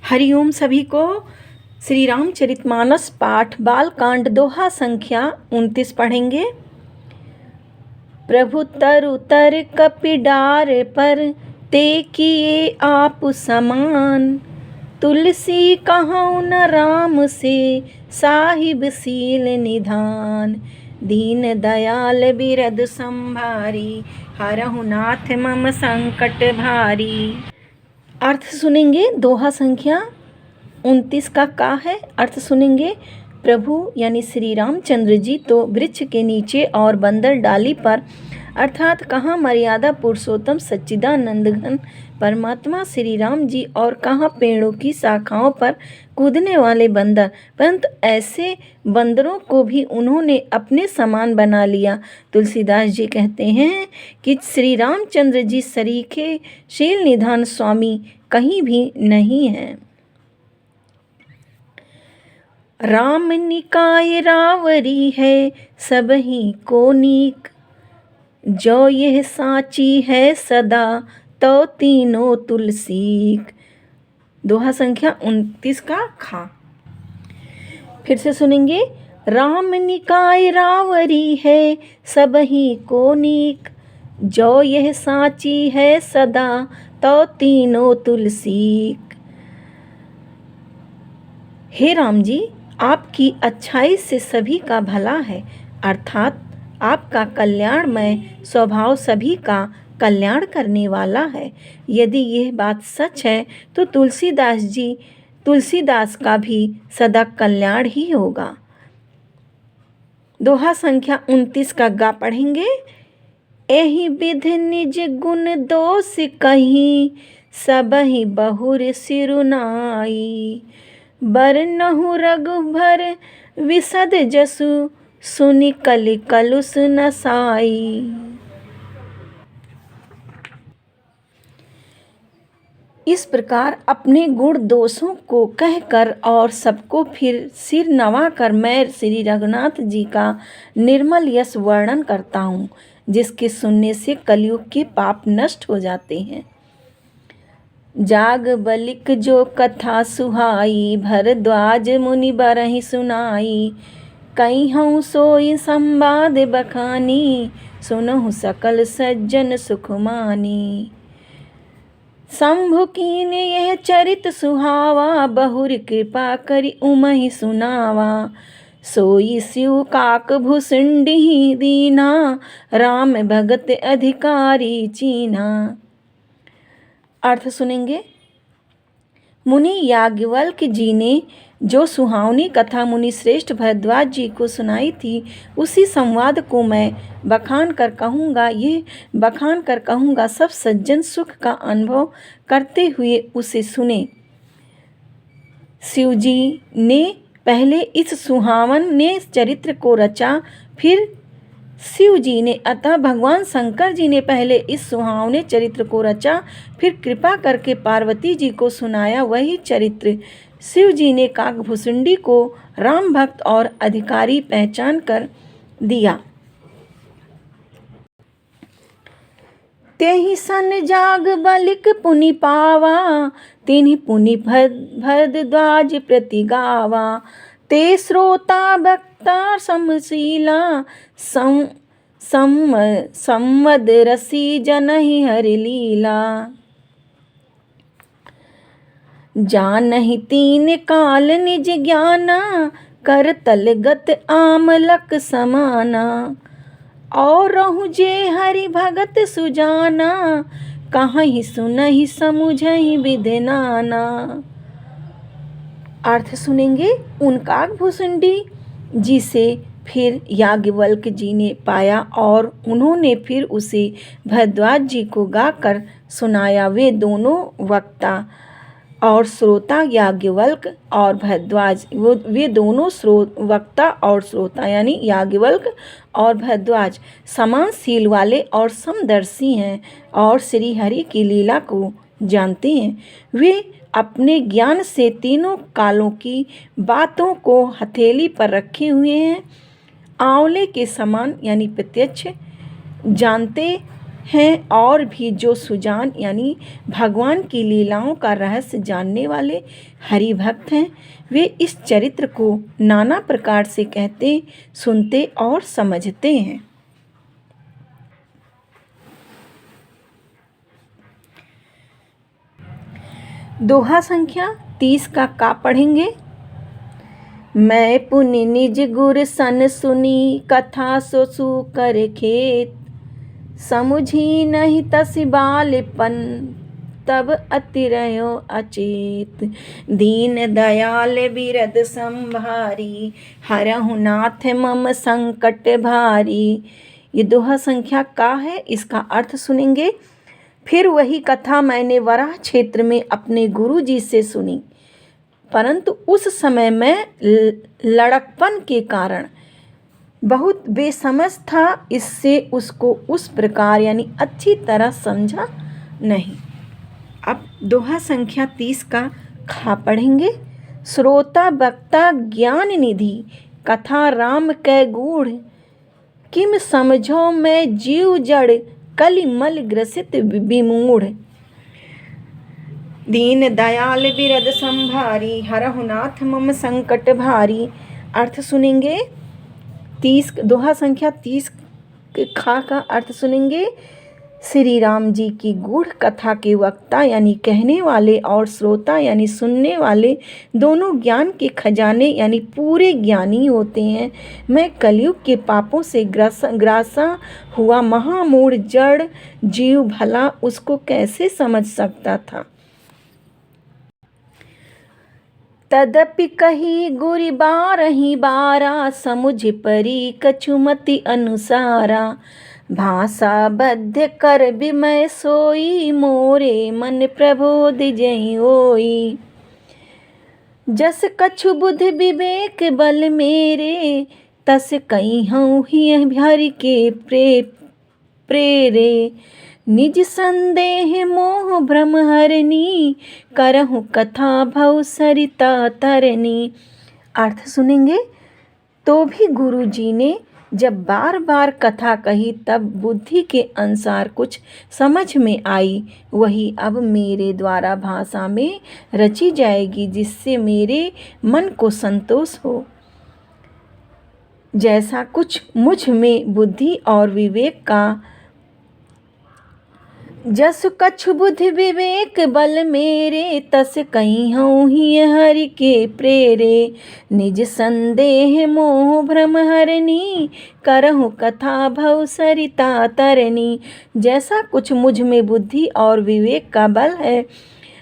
हरिओम सभी को। श्री रामचरितमानस पाठ बालकांड दोहा संख्या 29 पढ़ेंगे। प्रभु तरु तर कपिडार पर ते किए आप समान, तुलसी कहूँ न राम से साहिब सील निधान। दीन दयाल बिरद संभारी, हरहु नाथ मम संकट भारी। अर्थ सुनेंगे। दोहा संख्या 29 का है। अर्थ सुनेंगे। प्रभु यानी श्री रामचंद्र जी तो वृक्ष के नीचे और बंदर डाली पर, अर्थात कहाँ मर्यादा पुरुषोत्तम सच्चिदानंद घन परमात्मा श्री राम जी और कहाँ पेड़ों की शाखाओं पर कूदने वाले बंदर, परंतु ऐसे बंदरों को भी उन्होंने अपने समान बना लिया। तुलसीदास जी कहते हैं कि श्री रामचंद्र जी सरीखे शील निधान स्वामी कहीं भी नहीं है। राम निकाय रावरी है सब ही को नीक, जो यह साची है सदा तो तीनों तुलसीक। दोहा संख्या 29 का खा। फिर से सुनेंगे। राम निकाय रावरी है सब ही को नीक, जो यह साची है सदा तो तीनों तुलसीक। हे राम जी, आपकी अच्छाई से सभी का भला है, अर्थात आपका कल्याणमय स्वभाव सभी का कल्याण करने वाला है। यदि यह बात सच है तो तुलसीदास का भी सदा कल्याण ही होगा। दोहा संख्या 29 का गा पढ़ेंगे। एहि विधि निज गुण दोष कहीं, सबहि बहुर सिरुनाई। बरनहु रघुबर विशद जसु, सुनि कलि कलुष नसाई। इस प्रकार अपने गुण दोषों को कहकर और सबको फिर सिर नवाकर मैं श्री रघुनाथ जी का निर्मल यश वर्णन करता हूँ, जिसके सुनने से कलयुग के पाप नष्ट हो जाते हैं। जाग बलिक जो कथा सुहाई, भरद्वाज मुनि बरहि सुनाई। कहिहउँ सोई संवाद बखानी, सुनहु सकल सज्जन सुख मानी। शंभु कीन्ह यह चरित सुहावा, बहुर कृपा करि उमहि सुनावा। सोई शिव काक भुसुंडी दीना, राम भगत अधिकारी चीना। अर्थ सुनेंगे। मुनि याज्ञवल्क्य जी ने जो सुहावनी कथा मुनि श्रेष्ठ भरद्वाज जी को सुनाई थी, उसी संवाद को मैं बखान कर कहूँगा। सब सज्जन सुख का अनुभव करते हुए उसे सुने। शिव जी ने पहले इस सुहावन ने चरित्र को रचा, फिर शिव जी ने अतः भगवान शंकर जी ने पहले इस सुहावने चरित्र को रचा, फिर कृपा करके पार्वती जी को सुनाया। वही चरित्र शिव जी ने काकभुसुंडी को राम भक्त और अधिकारी पहचान कर दिया। तेहि सन जाग बलिक पुनि पावा, तिन्हि पुनि भरद्वाज प्रति गावा। ते श्रोता भक्ता समशीला, संवद रसी जनहि हरि लीला। जानहि तीन काल निज ज्ञाना, कर तलगत आमलक समाना। और रहु जे हरि भगत सुजाना, कहहि सुनहि समुझहि विधि नाना। अर्थ सुनेंगे। उन काकभुसुंडी जी से फिर याज्ञवल्क्य जी ने पाया और उन्होंने फिर उसे भरद्वाज जी को गाकर सुनाया। वे दोनों वक्ता और श्रोता याज्ञवल्क्य और भरद्वाज, वे दोनों वक्ता और श्रोता यानी याज्ञवल्क्य और भरद्वाज समान सील वाले और समदर्शी हैं और श्री हरि की लीला को जानते हैं। वे अपने ज्ञान से तीनों कालों की बातों को हथेली पर रखे हुए हैं। आंवले के समान यानी प्रत्यक्ष जानते हैं और भी जो सुजान यानी भगवान की लीलाओं का रहस्य जानने वाले हरि भक्त हैं, वे इस चरित्र को नाना प्रकार से कहते, सुनते और समझते हैं। दोहा संख्या 30 का पढ़ेंगे। मैं पुनि निज गुर सन सुनी, कथा सो सु कर खेत, समुझी नहीं तसि बालपन, तब अति रह्यो अचेत। दीन दयाल बिरद संभारी, हरहु नाथ मम संकट भारी। ये दोहा संख्या का है, इसका अर्थ सुनेंगे। फिर वही कथा मैंने वराह क्षेत्र में अपने गुरु जी से सुनी, परंतु उस समय मैं लड़कपन के कारण बहुत बेसमझ था, इससे उसको उस प्रकार यानी अच्छी तरह समझा नहीं। अब दोहा संख्या 30 का खा पढ़ेंगे। श्रोता वक्ता ज्ञान निधि, कथा राम कै गूढ़, किम समझो मैं जीव जड़, कलि मल ग्रसित विमूढ़। दीन दयाल बिरद संभारी, हरहु नाथ मम संकट भारी। अर्थ सुनेंगे। दोहा संख्या 30 खा का अर्थ सुनेंगे। श्री राम जी की गूढ़ कथा के वक्ता यानी कहने वाले और श्रोता यानी सुनने वाले दोनों ज्ञान के खजाने यानी पूरे ज्ञानी होते हैं। मैं कलयुग के पापों से ग्रासा हुआ महामूढ़ जड़ जीव भला उसको कैसे समझ सकता था। तदपि कही गुरि बारही बारा, समुझ परी कछुमति अनुसारा। भाषा बद्ध कर विमय सोई, मोरे मन प्रबोध जई होई। जस कछु बुध विवेक बल मेरे, तस कई हूँ ही हरि के प्रेरे। निज संदेह मोह भ्रम हरनी, करहु कथा भव सरिता तरनी। अर्थ सुनेंगे। तो भी गुरु जी ने जब बार बार कथा कही तब बुद्धि के अनुसार कुछ समझ में आई, वही अब मेरे द्वारा भाषा में रची जाएगी, जिससे मेरे मन को संतोष हो। जैसा कुछ मुझ में बुद्धि और विवेक का, जस कछु बुद्धि विवेक बल मेरे, तस कहीं हूँ ही हरि के प्रेरे। निज संदेह मोह भ्रम हरनी, करहु कथा भव सरिता तरनी। जैसा कुछ मुझ में बुद्धि और विवेक का बल है,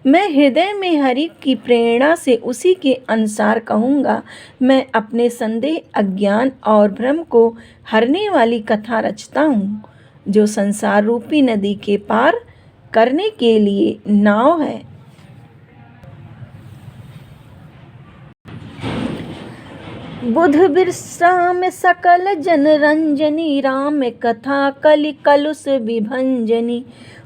मैं हृदय में हरि की प्रेरणा से उसी के अनुसार कहूँगा। मैं अपने संदेह, अज्ञान और भ्रम को हरने वाली कथा रचता हूँ, जो संसार रूपी नदी के पार करने के लिए नाव है। बुध विश्राम सकल जन रंजनी, राम कथा कलि कलुष विभंजनी।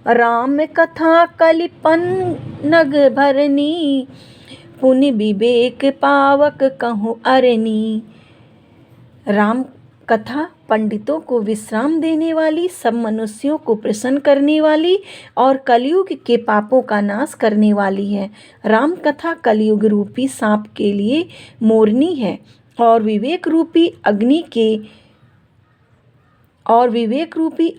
राम कथा कलि पन्नग भरनी, पुनि विवेक पावक कहूँ अरनी। राम कथा पंडितों को विश्राम देने वाली, सब मनुष्यों को प्रसन्न करने वाली और कलयुग के पापों का नाश करने वाली है। राम कथा कलयुग रूपी सांप के लिए मोरनी है और विवेक रूपी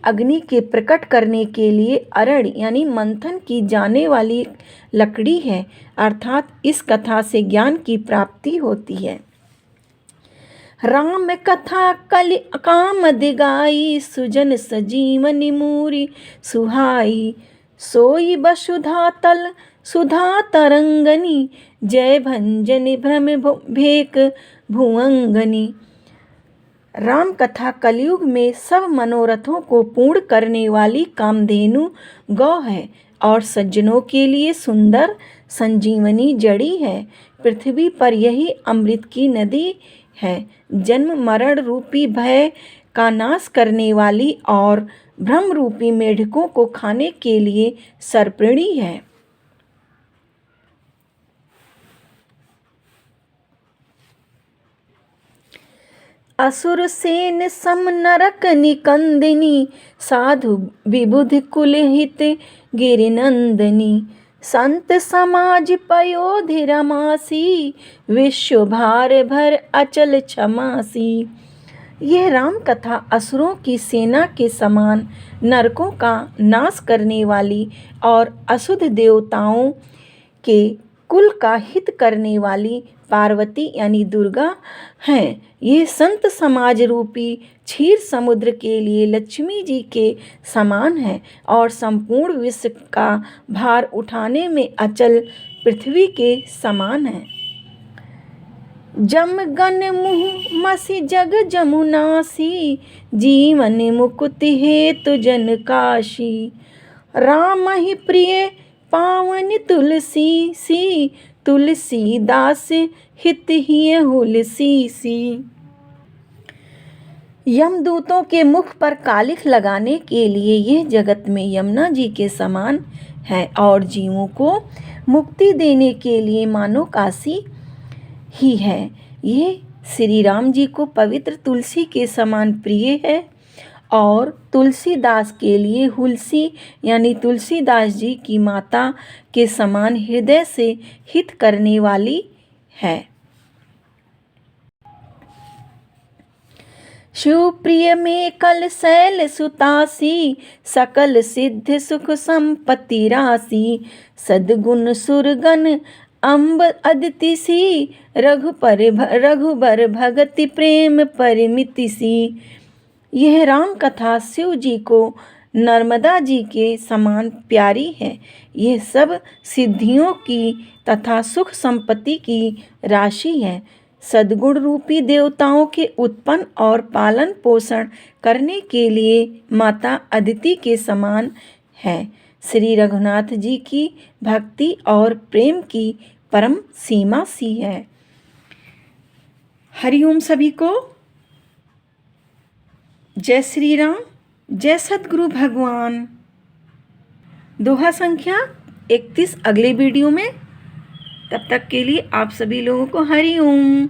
अग्नि के प्रकट करने के लिए अरण यानी मंथन की जाने वाली लकड़ी है। अर्थात इस कथा से ज्ञान की प्राप्ति होती है। राम कथा कलि काम दिगाई, सुजन सजीवनि मूरी सुहाई। सोई वसुधा तल सुधा तरंगनी, जय भंजनि भ्रम भेक भुअंगनी। राम कथा कलयुग में सब मनोरथों को पूर्ण करने वाली कामधेनु गौ है और सज्जनों के लिए सुंदर संजीवनी जड़ी है। पृथ्वी पर यही अमृत की नदी है, जन्म मरण रूपी भय का नाश करने वाली और भ्रम रूपी मेढकों को खाने के लिए सर्पिणी है। असुर सेन सम नरक निकंदिनी, साधु विबुध कुलहित गिरिनंदिनी, संत समाज पयोधि रमासी, विश्व भार भर अचल क्षमासी। यह राम कथा असुरों की सेना के समान, नरकों का नाश करने वाली और अशुद्ध देवताओं के कुल का हित करने वाली पार्वती यानी दुर्गा हैं। यह संत समाज रूपी क्षीर समुद्र के लिए लक्ष्मी जी के समान है और संपूर्ण विश्व का भार उठाने में अचल पृथ्वी के समान है। जम गन मुह मसी जग जमुनासी, जीवन मुकुति हेतु जन काशी, राम ही प्रिय पावन तुलसी सी, तुलसी दास हित ही हुलसी सी। यमदूतों के मुख पर कालिख लगाने के लिए यह जगत में यमुना जी के समान है और जीवों को मुक्ति देने के लिए मानो काशी ही है। यह श्री राम जी को पवित्र तुलसी के समान प्रिय है और तुलसीदास के लिए हुलसी यानी तुलसीदास जी की माता के समान हृदय से हित करने वाली है। शिवप्रिय में कल शैल सुतासी, सकल सिद्ध सुख संपत्ति राशि, सद्गुण सुरगन अम्ब अदिति सी, रघुबर भगति प्रेम परिमिति सी। यह राम कथा शिव जी को नर्मदा जी के समान प्यारी है। यह सब सिद्धियों की तथा सुख संपत्ति की राशि है। सद्गुण रूपी देवताओं के उत्पन्न और पालन पोषण करने के लिए माता अदिति के समान है। श्री रघुनाथ जी की भक्ति और प्रेम की परम सीमा सी है। हरिओम सभी को। जय श्री राम, जय सद्गुरु भगवान। दोहा संख्या 31 अगले वीडियो में। तब तक के लिए आप सभी लोगों को हरिओम।